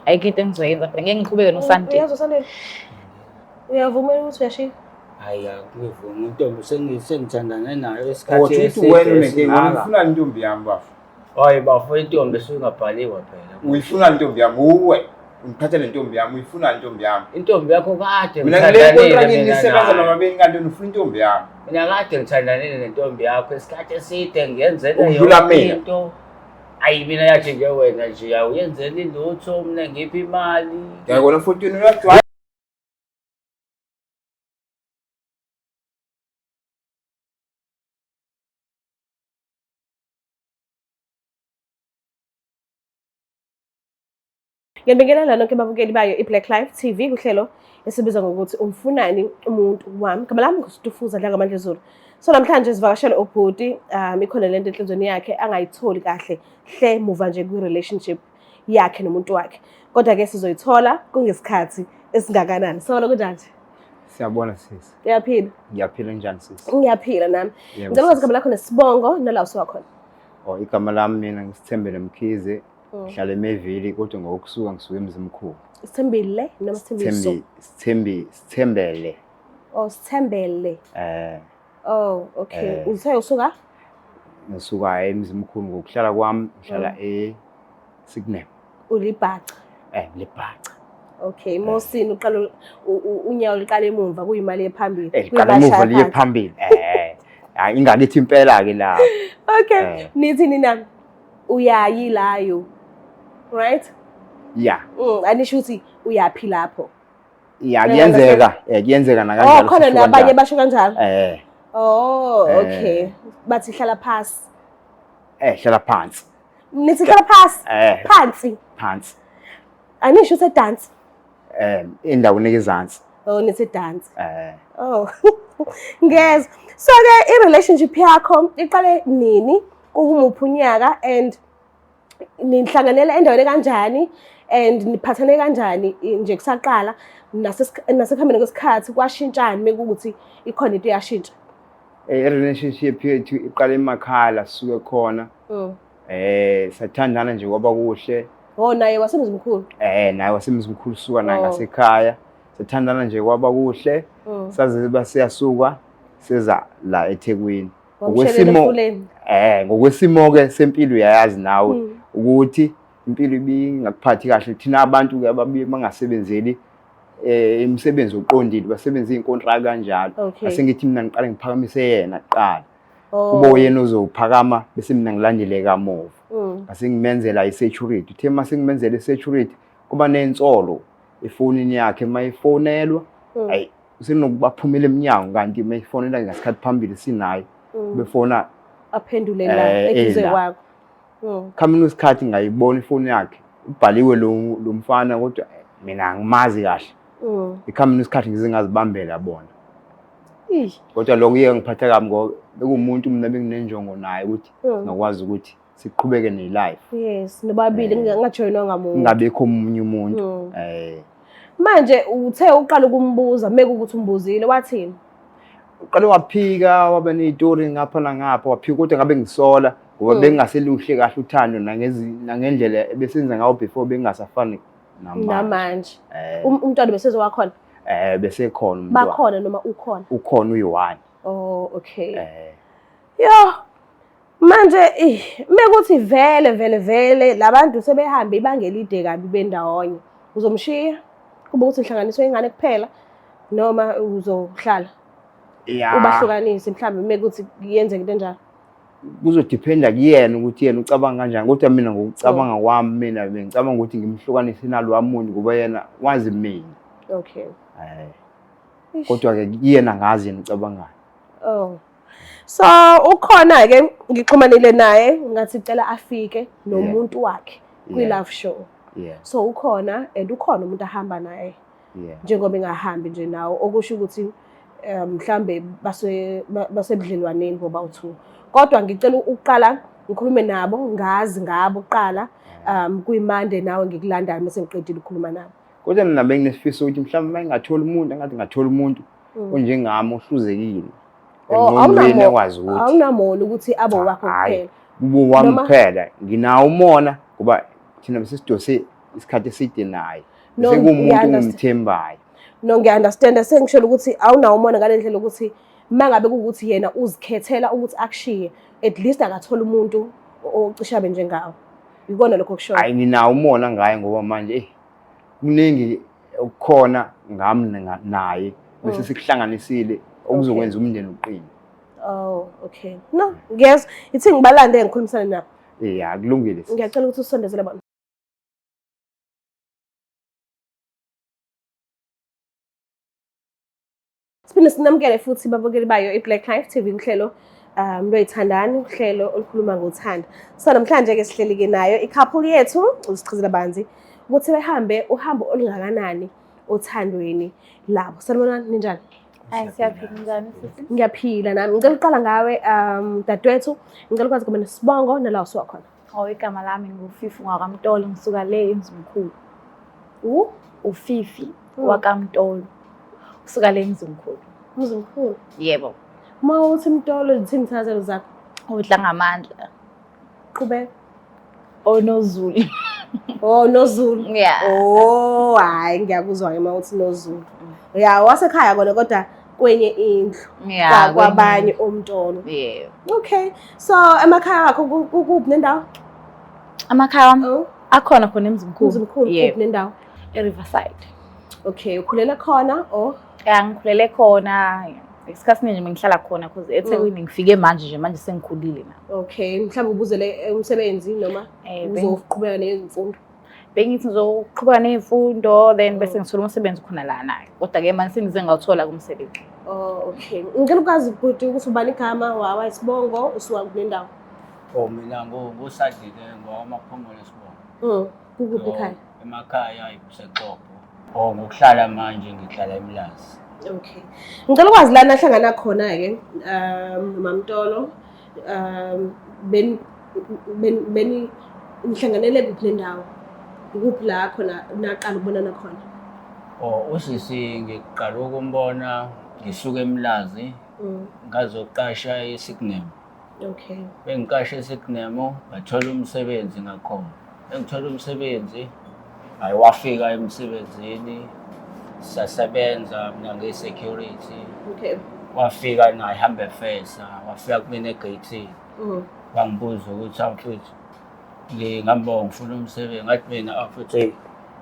ayikho into engizoyenza phela ngeke ngiqhubeke noSanti. Uyazi uSandile uyavuma ukuthi uyashiya hayi akuvumi intombi sengithandane nayo esikhathi uthi wena unenkinga ufuna intombi yami bafu hayi bafo intombi esingabhaliwa phela uyifuna intombi yami uwe ungiphatha le ntombi yami uyifuna intombi yami intombi yakho kade mina ngile contract ngisebenza nomabili kanti ufuna intombi yami mina kade ngithandanile nentombi yakho esikhathi eside ngiyenzela into ayi mina yathi nje wena nje awuyenzeli lutho mina ngiphi imali ngiyakona futhi uyagcwala Ngiyabingelela lonke ababukeli bayo iBlack Life TV kuhlelo esibizwa ngokuthi umfunani umuntu wami. Igama lami nguStufuza Dlanga Mandlezulu. So namhlanje sivakashela ubhuti ikhona lento enhlizweni yakhe angayitholi kahle hle muva nje kwi-relationship yakhe nomuntu wakhe. Kodwa ke sizoyithola kungesikhathi esingakanani. So kunjani? siyabona sisi Uyaphila? ngiyaphila njani sisi Ngiyaphila nami. Ngicela ukwazi igama lakho nesibongo nala usuka khona. igama lami mina ngisithembele Mkhize ngihlala eMevili kodwa ngokusuka ngisuka eMzimkhulu Sithembile noma Sithembiso? Sithembele Sithembele. Oh, okay. Uthe usuka? Ngisuka eMzimkhulu ngokuhlala kwami ngihlala eSignal. Ulibhaca. Libhaca. Okay, Mosini uqala unyawo liqala emumva kuyimali ephambili. Liqala emumva liye phambili. Hayi ingakithi impela ke la. Okay, nithi nina uyayilayo. Right? Yeah. Anisho ukuthi uyaphi lapho. Yeah, kuyenzeka. Kuyenzeka na kanjalo. Khona nabanye basho kanjalo. Okay. Bathi hlala phansi. Hlala phansi. Nithi hlala phansi? Phansi. Phansi. Anisho ukuthi dance. Endaweni ezansi. Nithi dance. Ngiyeza. So ke i-relationship yakho iqale nini? Kumuphi unyaka and nihlanganele endaweni kanjani and niphathane kanjani nje kusaqala nasekuhambeni kwesikhathi kwashintshani mekuthi ikhona into yashintsha? I-relationship yethu iqala emakhaya sisuke khona. Sathandana nje kwaba kuhle. Naye wasemzimkhulu? Naye wasemzimkhulu suka naye ngasekhaya. Sathandana nje kwaba kuhle. Saze basiyasuka seza la eThekwini. Ngokwesimo ke sempilo uyayazi nawe ukuthi impilo ibingakuphathi kahle thina abantu ke ababiye bangasebenzeli imisebenzi oqondile basebenza izinkontraka kanjalo base ngithi mina ngiqale ngiphakamise yena kuqala kube yena ozophakama bese mina ngilandele kamuva base ngimenzela i-security uthe mase ngimenzela i-security kuba nensolo efonini yakhe mayifonelwa hayi usenokubaphumela eminyango kanti mayifonela ngasikhathi phambili sinayo befona aphendule la eduze kwakho. Khamini isikhathi ngayibona ifoni yakhe ubhaliwe lo mfana kodwa mina angimazi kahle. Ikhamini isikhathi ngize ngazibambela yabona. Kodwa lokho iye ngiphatha kabi ngoba bekumuntu mina benginenjongo naye ukuthi ngakwazi ukuthi siqhubeke ne-life. Yes, nobabili ngingajoyinwa ngamuntu. Ngabekho omunye umuntu. Manje uthe uqala ukumbuza mekuthi umbuzile wathini? Uqale waphika waba nezitori ngapha nangapha waphika kodwa ngabe ngisola ngoba bengaseluhle kahle uthando nangendlela ebesenza ngawo before bengasafani namanje. Umntwana besezwe wakhona? Bese khona umntwana. Bakhona noma ukhona? Ukhona uyi-1. Okay. Yo. Manje mekuthi vele labantu sebehambe ibanga elide kabi bendawonye. Uzomshiya? Kuba ukuthi ihlanganiswe ingane kuphela noma uzohlala? Ubahlukanise mhlambe mekuthi yenzeke into enjalo. Kuzodependa kuyena ukuthi yena ucabanga kanjani kodwa mina ngokucabanga kwami mina bengicabanga ukuthi ngimhlukanise nalo wamuntu ngoba yena wazi mina. Okay. Kodwa ke yena ngazi yena ucabangayo. So ukhona ke ngixhumanile naye ngathi cela afike nomuntu wakhe kwi love show. So ukhona and ukhona umuntu ahamba naye. Njengoba engahambi nje nawo okusho ukuthi mhlambe basebudlelwaneni ngoba uthu. Kodwa ngicela uqala ngikhulume nabo ngazi ngabo uqala kuyimande nawe ngikulandayo bese ngiqedile ukukhuluma nabo. Kodwa mina benginesifiso ukuthi mhlambe mangingathola umuntu engathi ngathola umuntu onjengami ohluzekile. Engqondweni ekwazi ukuthi awunamona ukuthi abo wakho kuphela. Kubo wami kuphela nginawo umona ngoba thina bese sidose isikhathi eside naye. No, Sekumuntu ngiya-understand. engimthembayo. No, ngiya-understand sengishelo ukuthi awunawo umona ngale ndlela ukuthi mangabe kuukuthi yena uzikhethela ukuthi akushiye at least akathola umuntu ocishabe njengawe. Ikona lokho kushoyo. Hayi nginawo umona ngaye ngoba manje kuningi ukukhona ngami naye bese sikuhlanganisile okuzokwenza umndeni uqine. Oh, okay. No, yes, ithi ngibalande ngikhulumisana nabo. Yeah, kulungile. Ngiyacela ukuthi usondezele bona. Siphinde sinamukele futhi babukeli bayo iBlack Life TV uhlelo lwethandani uhlelo olukhuluma ngothanda. So namhlanje ke sihleli ke nayo i-couple yethu usichazela banzi ukuthi behambe uhambo olungakanani othandweni labo. Sanibona ninjani? Hayi siyaphila njani sisi? Ngiyaphila nami. Ngicela uqala ngawe dadewethu. Ngicela ukwazi kuba nesibongo nala usuka khona. Igama lami nguFifi wakamtolo ngisuka le eMzimkhulu. uFifi wakamtolo. Usuka le eMzimkhulu. Mzimkhulu. Yebo. Uma uthi Mtolo lithini ithazelo zakho? Udla ngamandla. Qhubeka. OnoZulu. Oh noZulu. Yeah. Oh hayi ngiyakuzwa ke mawuthi noZulu. Yeah, wasekhaya kona kodwa kwenye indlu. Yeah. Kwabanye omntolo. Yeah. Okay. So emakhaya akho kuphi nendawo? Amakhaya wami Oh, akhona khona eMzimkhulu. Mzimkhulu kuphi Yebo. nendawo? eRiverside. Okay, ukhulela khona oh. Ngikhulele khona. Isikhathi nje ngihlala khona because eThekwini ngifike manje sengikhulile na. Okay, mhlawumbe ubuzele umsebenzi noma uzoqhubeka nezimfundo. Bengithi ngizoqhubeka nezifundo then bese ngithola umsebenzi khona la nayo. Kodwa ke manje sengize ngawuthola kumsebenzi. Oh, okay. Ngicela ukwazi ukuthi ubani igama wawa isibongo usuka kulendawo. Mina ngusadile ngowamaphongolo esibongo. Kukuphi ekhaya? Emakhaya ibuseqopho. Ngokuhlala manje ngihlala eMlazi. Okay. Ngicela ukwazi lana ahlangana khona ke Mamtolo beni nihlanganele kuphi lendawo? Ukuphi la khona naqala ukubonana khona? Usisi ngiqala ukumbona ngisuka eMlazi ngazoqasha eSignum. Okay. Bengiqasha eSignum ngathola umsebenzi ngakhona. Engithola umsebenzi wafika emsebenzini sasebenza mina nge-security. Okay. Wafika naye hamba efesa wafika kumina egate. Wangibuza ukuthi mfethu ngihamba ngifuna umsebenzi ngathi mina futhi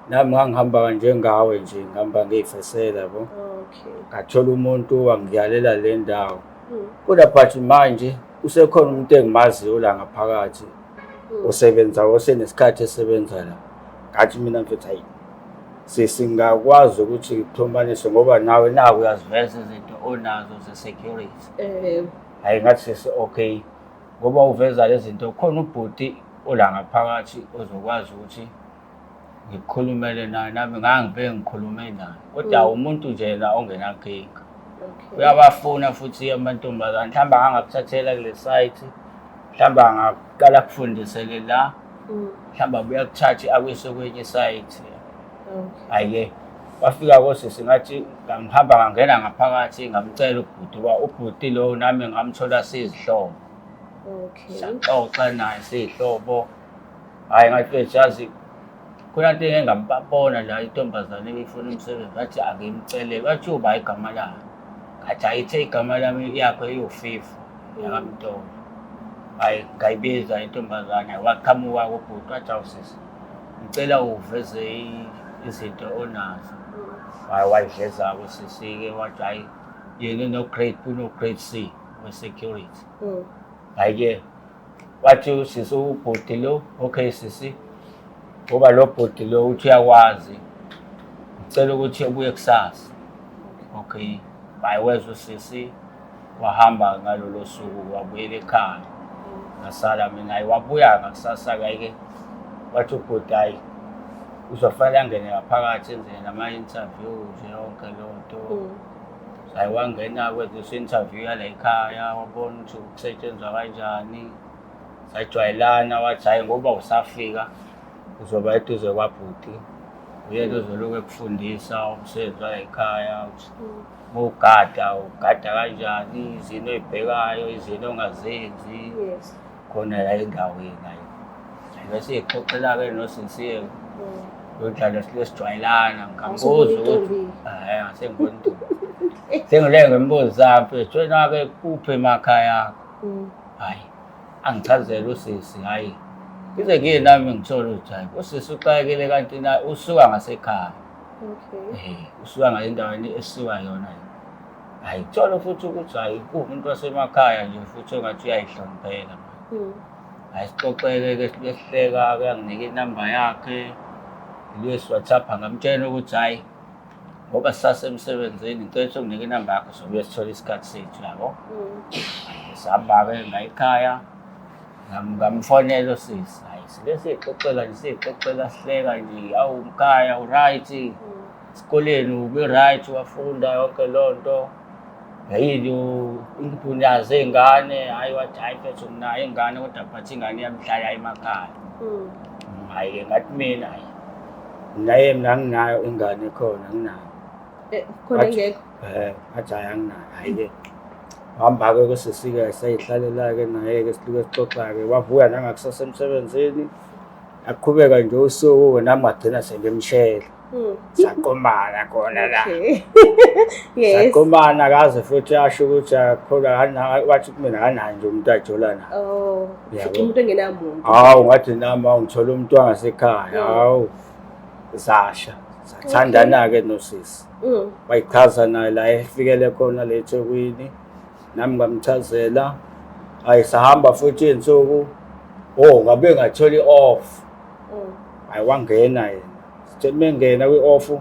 nami ngangihamba kanje ngawe nje ngihamba ngeyifesela yabo. Okay. Ngathola umuntu wangiyalela le ndawo. Kodwa but manje usekhona umuntu engimaziyo la ngaphakathi osebenza osenesikhathi esebenza la. Ngathi mina mfethu hayi singakwazi ukuthi ngithombanise ngoba nawe naku uyaziveza izinto onazo ze-security. Hayi ngathi okay ngoba uveza lezi zinto khona ubhuti ola ngaphakathi ozokwazi ukuthi ngikhulumele naye nami ngangibe ngikhulume naye kodwa umuntu nje la ongenankinga. Uyabafuna futhi amantombazane mhlawumbe angakuthathela kule site mhlawumbe angaqala kufundisele la mhlawumbe uyakuthatha akuyise kwenye site. Hayi wafika kosisi ngathi ngihamba ngangena ngaphakathi ngamcela ubhuti ubhuti lo nami ngamthola sizihlobo. Okay. Saxoxa naye sizihlobo. Hayi ngathi jazi khona into engingambona la intombazane ebifuna umsebenzi ngathi angimcele bathi uba igama la ngathi ayithe igama lami yakho eyoFifi yakamntolo. Hayi ngayibiza intombazane waqhamuka kubhuti wathi awusisi ngicela uveze izinto onazo. Hayi wayiveza usisi-ke wathi hayi yena no-grade C we-security. Hayi-ke wathi usisi ubhuti lo okay sisi ngoba lo bhuti lo uthi uyakwazi ngicela ukuthi ubuye kusasa. Okay hayi weza usisi wahamba ngalolo suku wabuyela ekhaya. Ngasala mina hayi wabuya ngakusasa-ke wathi ubhuti hayi uzofanele angene ngaphakathi enze nama-interview nje yonke lonto. Hayi wangena kwenza i-interview yala ekhaya wabona ukuthi kusetshenzwa kanjani. Sajwayelana wathi hayi ngoba usafika uzoba eduze kwabhuti uyena ozoloku ekufundisa umsebenzi wala ekhaya ukuthi ugada kanjani izinto oy'bhekayo izinto ongazenzi khona la endaweni hayi. Bese ixoxela-ke nosisiye Udlala silesijwayelana ngikambuza ukuthi hayi asengibona intombi. Sengilenge ngibuza mfethu wena ke kuphi emakhaya akho? Hayi angichazele usisi hayi. Ize ngiye nami ngithola ukuthi hayi usisi uxakekile kanti na usuka ngasekhaya. Usuka ngalendaweni esiwa yona. Hayi thola futhi ukuthi hayi kuwumuntu wasemakhaya nje futhi ongathi uyayihloniphela. Hayi sixoxeke ke sihleka ke anginike inamba yakhe. Lesi WhatsApp ngamtshela ukuthi hayi ngoba sisasemsebenzini ngicela ukunike inamba yakho sobuye sithola isikhathi sethu yabo. Sihamba ke ngayikhaya ngamfonela usisi hayi sike sixoxela nje sixoxela sihleka nje awu umkhaya uright esikoleni ube right wafunda yonke lonto. Yayini inkunyaze ingane hayi wathi hayi mfethu nginayo ingane kodwa phathi ingane yamhlala emakhaya. Hayi ngathi mina hayi naye mina nginayo ingane khona nginayo. Khona ngekho. Athi hayi anginayo hayi ke. Hamba ke kusisike sayihlalela ke naye ke silike sixoxa ke wavuya nangakusasa emsebenzini. Aqhubeka nje usuku nami ngagcina sengimshela. Saqomana khona la. Yes. Saqomana kaze futhi asho ukuthi akhola wathi kumina kanayo nje umuntu ajolana. Umuntu engenamuntu. Hawu ngathi nami ngithola umuntu wangasekhaya. Hawu. Zasha. Sathandana ke nosisi. Wayichaza naye la efikele khona leThekwini. Nami ngamchazela. Hayi sahamba futhi insuku. Ngabe ngatholi off. Hayi wangena yena. Mengena kwi-off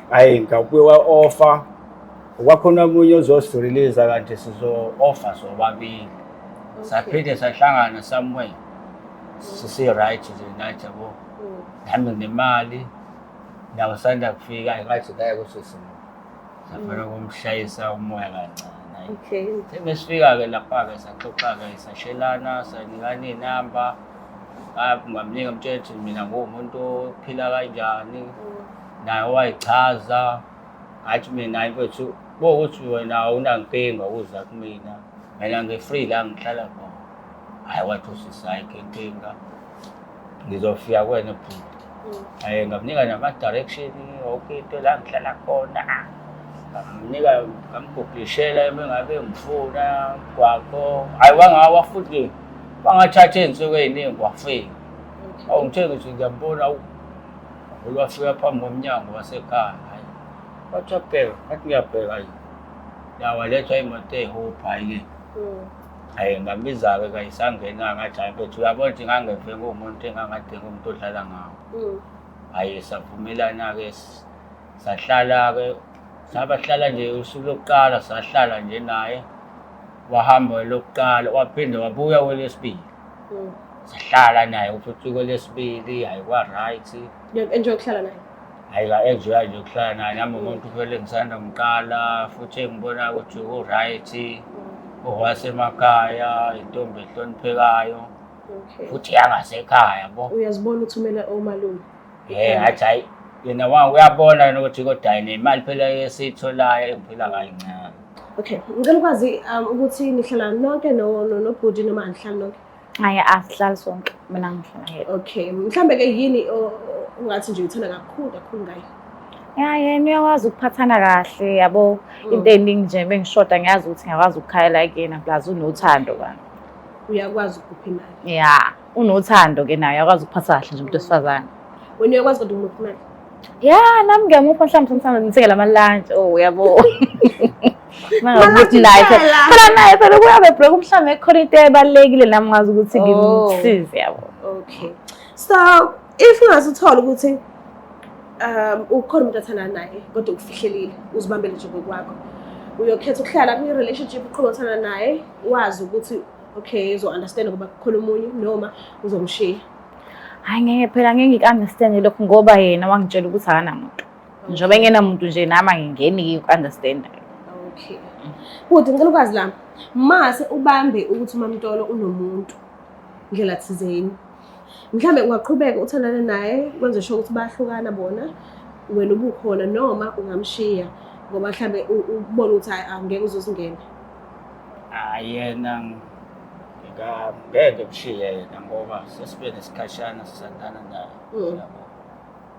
hayi ngabuye wa-offer kwakhona omunye ozosirelease kanti sizo-offer sobabili saphinde sahlangana somewhere sisi-right nje nathi yabo nami nginemali nawe sanda kufika ngathi ngaye kusisi safuna ukumshayisa umoya kancane. Semesifika-ke lapha-ke saxoxa-ke sashelana sanikana iy'namba. Ngamnika mtshela ukuthi mina nguwumuntu ophila kanjani naye wayichaza ngathi mina hayi mfethu bokuthi wena awunankinga ukuza kumina mina ngi-free la ngihlala khona. Hayi wathi usisi ayikho inkinga ngizofika kuwena ebhuti. Hayi ngamnika nama-direction yonke into la ngihlala khona. Ngamnika ngamgugishela mengabe ngifuna gwaqo hayi wangawa futhi bangathatha iy'nsuku ey'ningi wafika. Ngitshela ukuthi ngiyambona olwafika phambi komnyango wasekhaya. Hayi wathi abheka ngathi ngiyabheka nje yawalethwa imoto ey'hupha hayi-ke. Hayi ngambiza-ke kayisangena ngathi hayi mfethu uyabona ukuthi ngangefe nguwumuntu engangadinga umuntu odlala ngawo. Hayi savumelana-ke sahlala-ke sabahlala nje usuku lokuqala sahlala nje naye. Wahamba lokuqala waphinde wabuya kwelesibili. Sahlala naye futhi kwelesibili hayi kwa-right. Enjoy ukuhlala naye. Hayi ka-enjoy nje ukuhlala naye nami umuntu vele ngisanda ngiqala futhi engibona ukuthi u-right owasemakhaya intombi ehloniphekayo futhi yangasekhaya yabo. Uyazibona ukuthi umele omalume. Ngathi hayi yena uyabona ukuthi kodwa hayi nemali phela esiyitholayo engiphila kayincane. Okay, ngicela ukwazi ukuthi nihlala nonke nobhuti noma anihlala nonke? Hayi asihlali sonke mina ngihlala yedwa. Okay, mhlambe ke yini ungathi nje uthanda kakhulu ngayo? Yena uyakwazi ukuphathana kahle yabo into eningi nje bengishoda ngiyazi ukuthi ngiyakwazi ukukhayela kuyena plus unothando bani. Uyakwazi ukupha imali? Yeah, unothando ke naye uyakwazi ukuphatha kahle nje umuntu wesifazane. Wena uyakwazi kodwa ukumupha imali? Yeah, nami ngiyamupha mhlawumbe ngithengela ama-lunch uyabo. Mangakuthi naye phela naye phela kuyabe break mhlawumbe ekhona into ebalekile nami ngazi ukuthi ngimsize yabo. Okay. So, if ungasithola ukuthi ukhona umuntu athanda naye kodwa ukufihlelile uzibambele nje ngokwakho. Uyokhetha ukuhlala kwi-relationship uqhubeka naye wazi ukuthi okay uzo-understand ngoba kukhona umunye noma uzomshiya. Hayi ngeke phela ngeke ngiku-understand lokho ngoba yena wangitshela ukuthi akanamuntu. Njengoba engenamuntu nje nami angingeni uku-understand. Okay. Futhi ngicela ukwazi la mase ubambe ukuthi uMaMtolo unomuntu ndlela thizeni. Mhlambe ungaqhubeka uthandane naye kwenze sure ukuthi bayahlukana bona wena ubukhona noma ungamshiya ngoba mhlambe ubona ukuthi angeke uzosingena. Yena ngeke kushiye yena ngoba sesibe nesikhashana sisandana naye.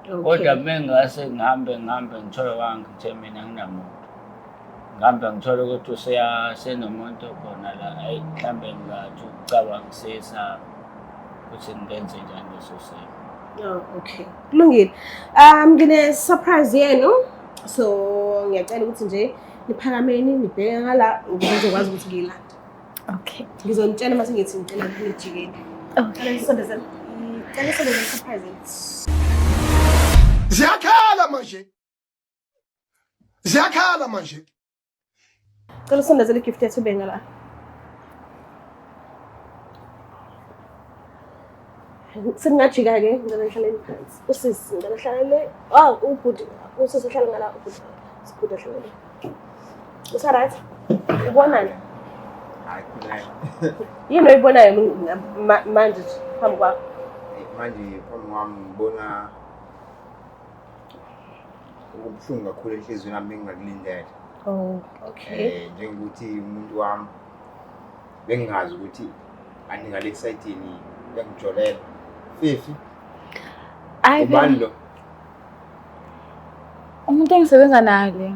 Kodwa mengase ngihambe ngithole ngithe mina nginamuntu. Ngihambe ngithole ukuthi senomuntu khona la mhlambe ngingathi ukucabangisisa ukuthi ngenze njani leso simo. Oh, okay. Kulungile. Ngine surprise yenu. So ngiyacela ukuthi nje niphakameni nibheke ngala ngizokwazi ukuthi ngiyilanda. Okay. Ngizonitshela mase ngithi ngicela nijikeni. Okay. Cela surprise. Ziyakhala manje. Cela sondezele igift yethu benge la. Singajika ke ngicela nihlaleni phansi. Usisi ngicela hlalele. Ubhuti usisi hlala ngala ubhuti. Sibhuti hlala le. Usaright? Ubonani? Hayi kunayo. Yini oyibonayo manje phambi kwakho? Manje phambi kwami ngibona ukubuhlungu kakhulu enhlizweni nami engingakulindele. Oh, okay. Njengokuthi umuntu wami bengingazi ukuthi aningale exciting bengijolela. Fifi. Ubani lo? Umuntu engisebenza naye le.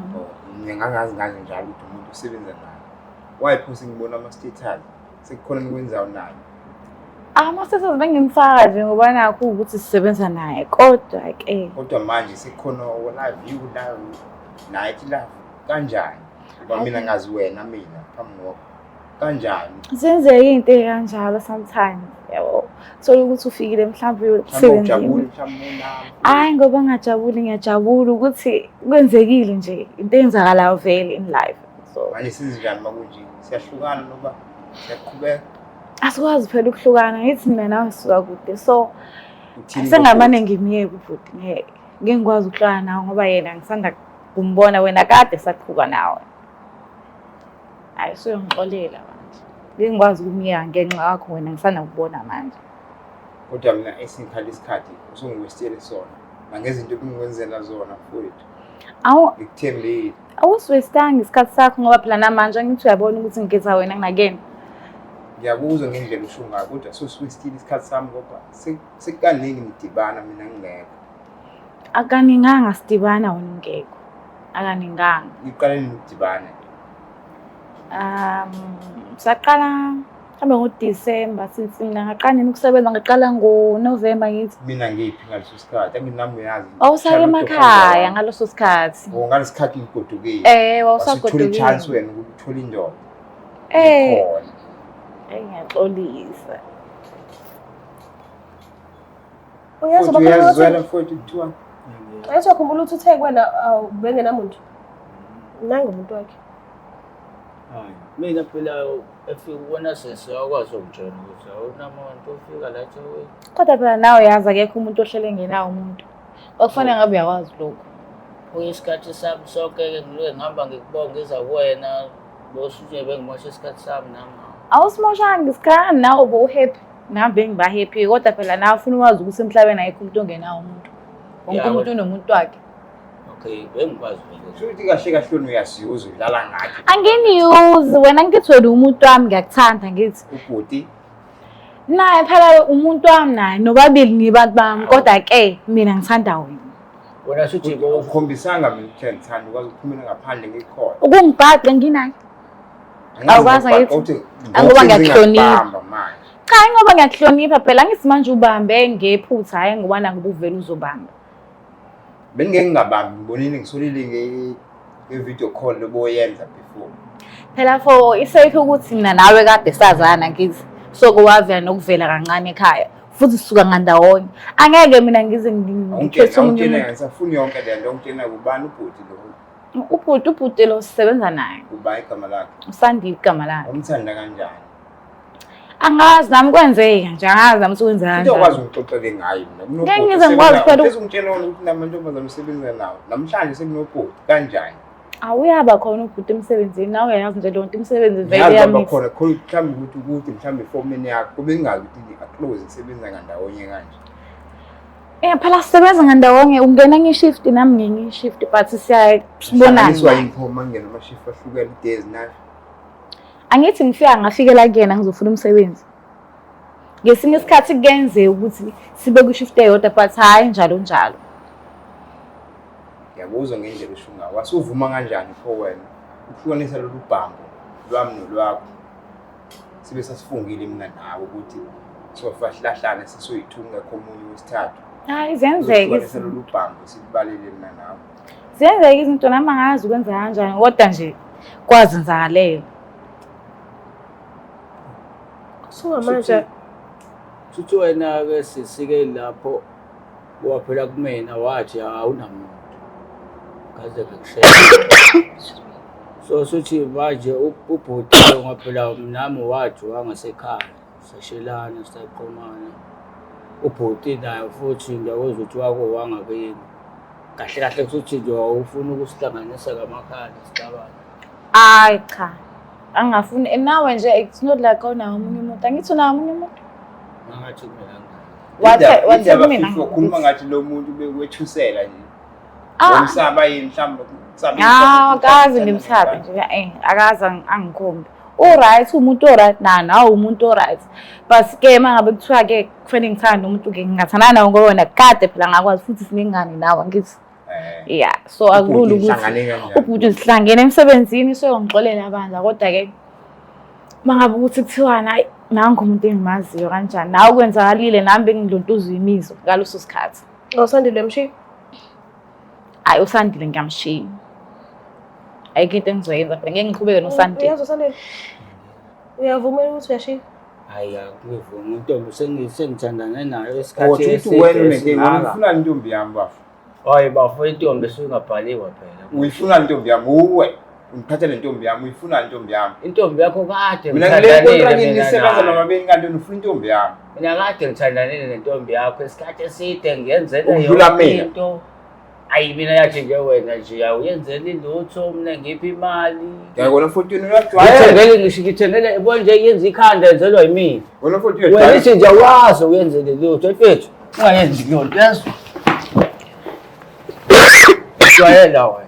Ngingangazi njalo ukuthi umuntu usebenza naye. Wayiphosa ngibona ama-status sekukhona engikwenzayo naye. Ama-status bengimfaka nje ngoba nakho ukuthi sisebenza naye kodwa manje sekukhona live view la night live kanjani? Ngoba mina ngazi wena phambi kwakho. Kanjani? Senzeka into kanjalo sometimes yabo. Thola ukuthi ufikile mhlawumbe usebenzini. Hayi ngoba ngiyajabula ukuthi kwenzekile nje into eyenzakalayo vele in life. So manje sizinjani makunje? Siyahlukana noba siyaqhubeka. Asikwazi phela ukuhlukana ngithi mina nawe sisuka kude so sengamane ngimiyeke ubhuti ngeke ngikwazi ukuhlukana nawe ngoba yena ngisanda kumbona wena kade saqhuba nawe. Hayi suyongixolela manje. Ngikwazi ukumiyeka ngenxa yakho wena ngisanda kubona manje. Kodwa mina esingikhala isikhathi usungwestele sona. Mangezinto ebengizenzela zona mfowethu. Ngikuthembile. Awusiwestanga isikhathi sakho ngoba phela namanje ngithi uyabona ukuthi ngikhetha wena kunakena. Ngiyakuzwa ngendlela usho ngayo kodwa sosiwestile isikhathi sami ngoba sekukaningi ngidibana mina ngingekho. Akaninganga sidibana wena ungekho. Akaninganga. Iqale nidibane. Saqala mhlawumbe ngoDisemba since mina ngaqala ukusebenza ngaqala ngoNovember ngithi. Mina ngiphi ngaleso sikhathi anginami uyazi. Awusake emakhaya ngaleso sikhathi. Ngalesikhathi ngigodukile. Wawusagodukile. Uthola i-chance wena ukuthi uthole indoda. Ngiyaxolisa. Uyazi uyazizwela mfowethu kuthiwa. Ayakhumbula ukuthi uthe kwena bengenamuntu. Nangu umuntu wakhe. Hayi, mina phela efika ubona sesiyakwazi ukujona ukuthi awunamuntu ufika la eThekwini. Kodwa phela nawe uyazi akekho umuntu ohlele ngenawo umuntu. Okufanele ngabe uyawazi lokho. Isikhathi sami sonke-ke ngilokhu ngihamba ngikubonga ngiza kuwena bosuje bengimosha isikhathi sami nami. Awusimoshanga isikhathi nawe ubu-happy. Nami bengiba-happy kodwa phela nawe ufuna ukwazi ukuthi emhlabeni ayikho umuntu ongenawo umuntu. Wonke umuntu unomuntu wakhe. Okay, bengikwazi vele. Futhi kahle uyasiyoza udlala ngathi. Anginiyuzi wena ngithi wena umuntu wami ngiyakuthanda ngithi. Ubhuti. Naye phela umuntu wami naye nobabili nibantu bami kodwa ke mina ngithanda wena. Wena suthi ukhombisanga mina ukuthi ngithanda ukwazi ukuphumela ngaphandle ngikhona. Ukungibhaqe nginayo. Awukwazi ngithi ngoba ngiyakuhlonipha. Cha ngoba ngiyakuhlonipha phela ngithi manje ubambe ngephutha hayi ngoba nangubuvela uzobamba. Bengeke ngingabambi ngibonile ngisolile nge-video call loboyenza before. Phela for isayikho ukuthi mina nawe kade sazana ngithi sokuwavela nokuvela kancane ekhaya futhi sisuka ngandawonye. Angeke mina ngize ngikhethe umuntu. Ngisafuna yonke le nto ngitshena kubani ubhuti lo. Ubhuti lo sisebenza naye. Uba igama lakhe. Usandile igama lakhe. Umthanda kanjani? Angazi nami kwenzeka nje angazi nami ukwenza kanjani. Into okwazi ukuxoxele ngayo mina. Ngeke ngize ngikwazi phela ukungitshela ukuthi namantombazane usebenza nawo. Namhlanje sekunobhuti kanjani? Awuyaba khona ubhuti emsebenzini nawe uyazi nje lonke imisebenzi vele yami. yami. Khona mhlawumbe ukuthi mhlawumbe iformeni yakho kube ngazi ukuthi aclose isebenza ngandawonye kanje. Phela sisebenza ngandawonye ungena nge-shift nami ngenye i-shift but siyabonana. Iswa imphoma ngena ama-shift ahlukene days night. Angithi ngifika ngafikela kuyena ngizofuna umsebenzi. Ngesinye isikhathi kuyenzeka ukuthi sibe ku-shift eyodwa but hayi njalo. ngiyakuzwa ngendlela esho ngayo wasuvuma kanjani pho wena ukuhlukanisa lolu bhambo lwami nolwakho sibe sasifungile mina nawe ukuthi sofahlahlane sisoyithunga komunye wesithathu hayi zenzeke ukuhlukanisa lolu bhambo sibalele mina nawe zenzeke izinto nami angazi ukwenza kanjani kodwa nje kwazenzakalela Sungamanje Futhi wena ke sisike lapho waphela kumina wathi awunamuntu kaze kakusheya so suthi manje ubhuti ngaphela nami wathi wangasekhaya sashelana siqhomana ubhuti naye futhi ngiyakuzwa ukuthi wako wangakini kahle kahle futhi nje ufuna ukusihlanganisa kamakhaya sicabana hayi cha angafuni nawe nje it's not like onawo omunye umuntu angithi unawo omunye umuntu ngathi kumina wathe mina ukhuluma ngathi lo muntu bekwethusela nje Ah. umsaba yini mhlawumbe akazi ngimthabe nje akazi angikhombi alright umuntu alright nawe umuntu alright but ke mangabe kuthiwa ke kufanele ngithanda umuntu ke ngingathandana nawe ngoba wena kade phela ngakwazi futhi siningani nawe ngithi yeah so akulula ukuthi ubhuti sihlangene emsebenzini soyongixolela abandla kodwa ke mangabe ukuthi kuthiwa nayi nangu umuntu engimaziyo kanjani nawe kwenzakalile nami bengidlontuza imizwa ngaloso sikhathi Usandile emshi hayi uSandile ngiyamshiya ayikho into engizoyenza phela ngeke ngiqhubeke noSandile Uyazi Usandile Uyavuma ukuthi uyashiya hayi akuvuma intombi sengithandana nayo esikhathi uthi wena unenkinga ufuna intombi yami bafu hayi bafo intombi singabhaliwa phela uyifuna intombi yami uwe ngiphathele intombi yami uyifuna intombi yami intombi yakho kade mina ngile kontrakt nisebenza nomabeni kanti ufuna intombi yami mina kade ngithandanile nentombi yakho esikhathi eside ngiyenzela Udlula mina. into ayi mina yathi nje wena nje awuyenzela ilutho mina ngiphi imali ngiyakona futhi uyajwayela ngithengele bonje yenza ikhanda yenzelwa yimina wena futhi wena uyajwayela ithi nje awazi uyenzele lutho mfethu ungayenzi lutho yazi jwayela wena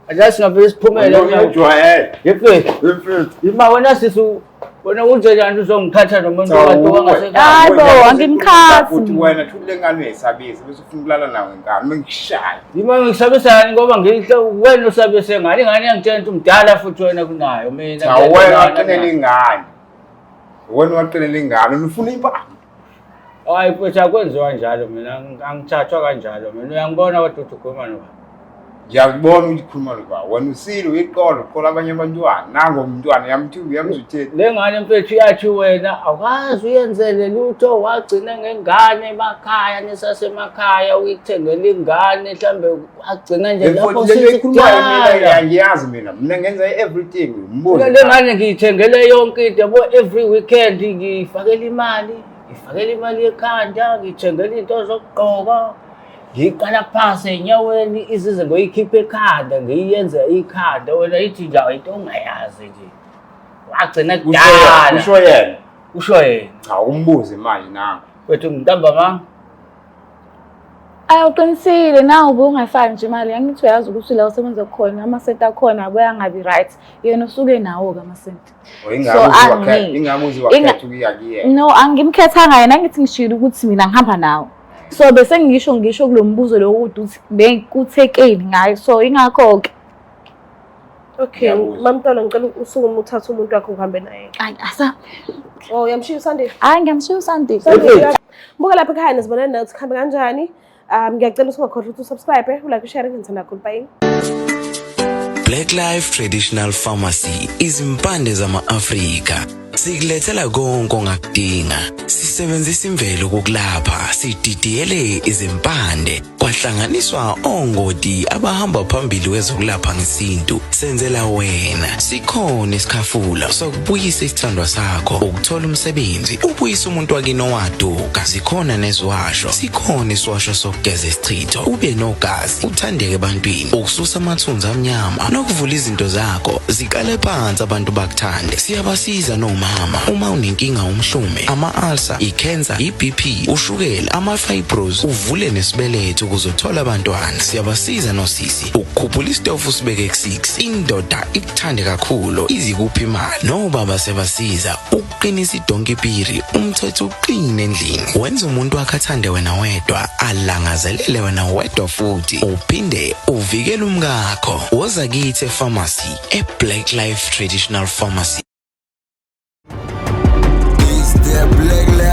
ajazi ngabe isiphumele uyajwayela yefethu mfethu ima wena sisu wena unjani uzongithatha nomuntu wakho wangasekhaya hayi bo angimkhathi futhi wena thule ngane uyisabisa bese ufuna ukulala nawe ngani mengishaya ima ngisabisana ngoba wena usabise ngani ingane yangitshela ukuthi umdala futhi wena kunayo mina cha wena waqinela ingane wena waqinela ingane ufuna impama hayi futhi akwenziwa njalo mina angithathwa kanjalo mina uyangibona kodwa ukhuluma noba ngiyakubona ukukhuluma lokwa wena usile uyiqola uqola abanye abantwana nango umntwana yamthubi yamzuthela le ngane mfethu yathi wena awukazi uyenzele lutho wagcina ngengane emakhaya nisasemakhaya uyithengele ingane mhlambe wagcina nje lapho sikhuluma ngiyazi mina ngenza everything umbuzo le ngane ngiyithengele yonke into yabo every weekend ngifakela imali ekhanda ngithengele into zokugqoka ngiqala phasi enyaweni izize ngoyikhipha ekhanda ngiyenza ikhanda wena ithi nje into ongayazi nje wagcina kudala usho yena cha umbuze manje nangu wethu ngintambama awuqinisile nawe ubungayifaki nje imali yangithi uyazi ukuthi la usebenza khona amasenti akhona abuyangabi right yena usuke nawo ke amasenti ingamuzi wakhetha ukuyakuyena no angimkhethanga yena ngithi ngishilo ukuthi mina ngihamba nawe so bese ngisho kulombuzo lo ukuthi bekuthekeni ngayo so ingakho ke Okay mamntwana ngicela usukume uthathe umuntu wakho uhambe naye hayi asa uyamshiya Usandile hayi ngiyamshiya uSandile Buka lapha ekhaya nisibonene nathi kuhambe kanjani ngiyacela usungakhohlwa ukuthi usubscribe ulike ushare ngithanda kakhulu bye Black Life Traditional Pharmacy izimpande zama-Afrika sikulethela konke ongakudinga sisebenzisa imvelo kokulapha sididiyele izimpande kwahlanganiswa ongoti abahamba phambili wezokulapha ngesintu senzela wena sikhona isikhafula sokubuyisa isithandwa sakho ukuthola umsebenzi ubuyisa umuntu wakini owaduka sikhona nezwasho sikhona iswasho sokugeza isichitho ube nogazi uthandeke ebantwini ukususa amathunzi amnyama nokuvula izinto zakho zikale phansi abantu bakuthande siyabasiza noma umama. Uma unenkinga umhlume, ama-ulcer, i-cancer, i-BP, ushukela, ama-fibros, uvule nesibeletho ukuzothola abantwana. Siyabasiza nosisi ukukhuphula isitofu sibeke ku-6. Indoda ikuthande kakhulu izikuphi imali. Nobaba sebasiza ukuqinisa idonkipiri umthetho uqine endlini. Wenza umuntu wakhe athande wena wedwa, alangazelele wena wedwa futhi uphinde uvikele umkakho. Woza kithi epharmacy eBlack Life Traditional Pharmacy. Is there Black Life